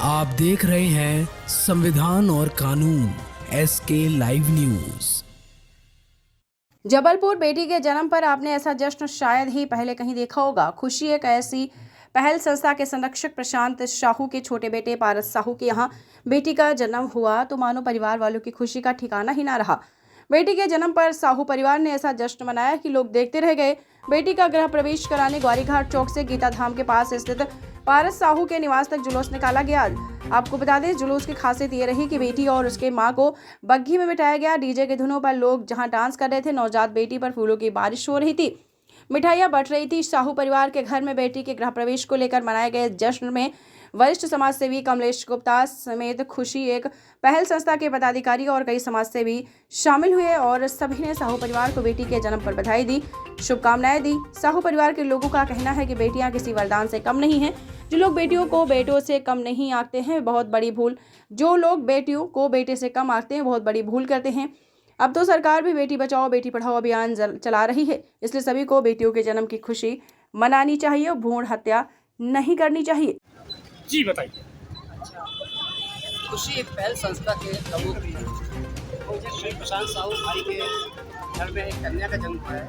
आप देख रहे हैं संविधान और कानून SK लाइव न्यूज। जबलपुर बेटी के जन्म पर आपने ऐसा जश्न शायद ही पहले कहीं देखा होगा। खुशी एक ऐसी पहल संस्था के संरक्षक प्रशांत साहू के छोटे बेटे पारस साहू के यहाँ बेटी का जन्म हुआ तो मानो परिवार वालों की खुशी का ठिकाना ही ना रहा। बेटी के जन्म पर साहू परिवार ने ऐसा जश्न मनाया कि लोग देखते रह गए। बेटी का गृह प्रवेश कराने ग्वारीघाट चौक से गीता धाम के पास स्थित पारस साहू के निवास तक जुलूस निकाला गया। आपको बता दें, जुलूस की खासियत ये रही कि बेटी और उसके मां को बग्घी में बिठाया गया। डीजे के धुनों पर लोग जहां डांस कर रहे थे, नवजात बेटी पर फूलों की बारिश हो रही थी, मिठाइयां बंट रही थी। साहू परिवार के घर में बेटी के गृह प्रवेश को लेकर मनाए गए जश्न में वरिष्ठ समाज सेवी कमलेश गुप्ता समेत खुशी एक पहल संस्था के पदाधिकारी और कई समाज सेवी शामिल हुए और सभी ने साहू परिवार को बेटी के जन्म पर बधाई दी, शुभकामनाएं दी। साहू परिवार के लोगों का कहना है कि बेटियां किसी वरदान से कम नहीं हैं। जो लोग बेटियों को बेटों से कम नहीं आंकते हैं, बहुत बड़ी भूल। जो लोग बेटियों को बेटे से कम आंकते हैं, बहुत बड़ी भूल करते हैं। अब तो सरकार भी बेटी बचाओ बेटी पढ़ाओ अभियान चला रही है, इसलिए सभी को बेटियों के जन्म की खुशी मनानी चाहिए और भ्रूण हत्या नहीं करनी चाहिए। जी बताइए। खुशी एक पहल संस्था के प्रमुख श्री प्रशांत साहू भाई के घर में एक कन्या का जन्म हुआ है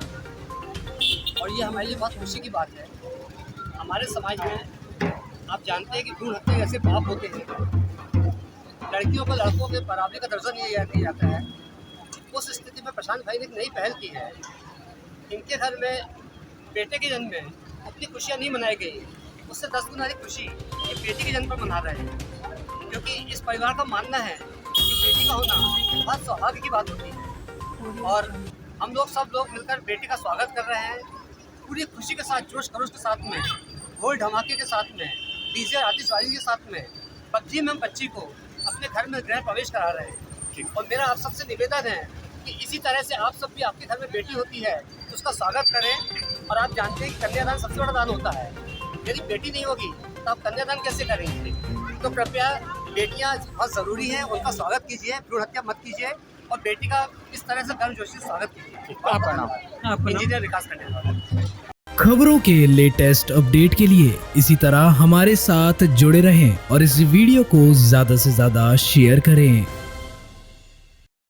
और ये हमारे लिए बहुत खुशी की बात है। हमारे समाज में आप जानते हैं कि भ्रूण हत्या ऐसे पाप होते हैं, लड़कियों को लड़कों के बराबरी का दर्जा दिया जाता है। उस स्थिति में प्रशांत भाई ने एक नई पहल की है। इनके घर में बेटे के जन्म में अपनी खुशियाँ नहीं मनाई गई, उससे 10 गुना अधिक खुशी ये बेटी के जन्म पर मना रहे हैं, क्योंकि इस परिवार का मानना है कि बेटी का होना बहुत सौभाग्य की बात होती है। और हम लोग सब लोग मिलकर बेटी का स्वागत कर रहे हैं पूरी खुशी के साथ, जोश खरोश के साथ में, ढोल धमाके के साथ में, डीजे आतिशबाजी के साथ में बग्घी में हम बच्ची को अपने घर में गृह प्रवेश करा रहे हैं। और मेरा आप सबसे निवेदन है कि इसी तरह से आप सब भी, आपके घर में बेटी होती है तो उसका स्वागत करें। और आप जानते हैं कि कन्यादान सबसे बड़ा दान होता है। यदि बेटी नहीं होगी तो आप कन्यादान कैसे करेंगे? तो कृपया बेटियां बहुत ज़रूरी हैं, उनका स्वागत कीजिए, भ्रूण हत्या मत कीजिए और बेटी का इस तरह से गर्मजोशी से स्वागत कीजिए। आपका नाम? इंजीनियर विकास करने। खबरों के लेटेस्ट अपडेट के लिए इसी तरह हमारे साथ जुड़े रहें और इस वीडियो को ज्यादा से ज्यादा शेयर करें।